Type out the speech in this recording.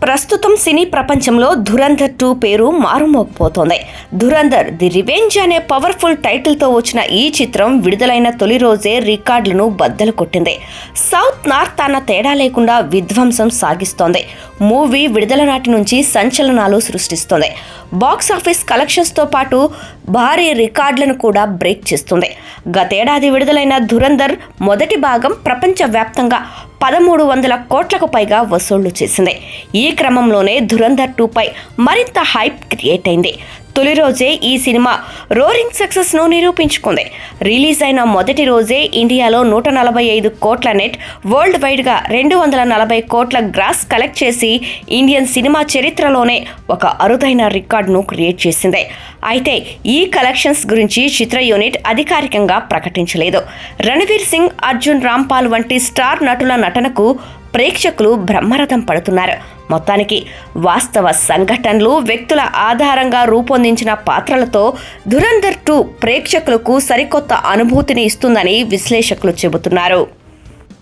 ప్రస్తుతం సినీ ప్రపంచంలో ధురంధర్ 2 పేరు మారుమోగిపోతోంది. ధురంధర్ ది రివెంజ్ అనే పవర్ఫుల్ టైటిల్తో వచ్చిన ఈ చిత్రం విడుదలైన తొలి రోజే రికార్డులను బద్దలు కొట్టింది. సౌత్ నార్త్ అన్న తేడా లేకుండా విధ్వంసం సాగిస్తోంది. మూవీ విడుదల నాటి నుంచి సంచలనాలు సృష్టిస్తోంది. బాక్సాఫీస్ కలెక్షన్స్తో పాటు భారీ రికార్డులను కూడా బ్రేక్ చేస్తుంది. గతేడాది విడుదలైన ధురంధర్ మొదటి భాగం ప్రపంచవ్యాప్తంగా 1300 కోట్లకు పైగా వసూళ్లు చేసింది. ఈ క్రమంలోనే ధురంధర్ 2 పై మరింత హైప్ క్రియేట్ అయింది. తొలి రోజే ఈ సినిమా రోరింగ్ సక్సెస్ ను నిరూపించుకుంది. రిలీజ్ అయిన మొదటి రోజే ఇండియాలో 145 కోట్ల నెట్, వరల్డ్ వైడ్ గా 240 కోట్ల గ్రాస్ కలెక్ట్ చేసి ఇండియన్ సినిమా చరిత్రలోనే ఒక అరుదైన రికార్డును క్రియేట్ చేసింది. అయితే ఈ కలెక్షన్స్ గురించి చిత్ర యూనిట్ అధికారికంగా ప్రకటించలేదు. రణవీర్ సింగ్, అర్జున్ రాంపాల్ వంటి స్టార్ నటుల నటనకు ప్రేక్షకులు బ్రహ్మరథం పడుతున్నారు. మొత్తానికి వాస్తవ సంఘటనలు, వ్యక్తుల ఆధారంగా రూపొందించిన పాత్రలతో ధురంధర్ 2 ప్రేక్షకులకు సరికొత్త అనుభూతిని ఇస్తుందని విశ్లేషకులు చెబుతున్నారు.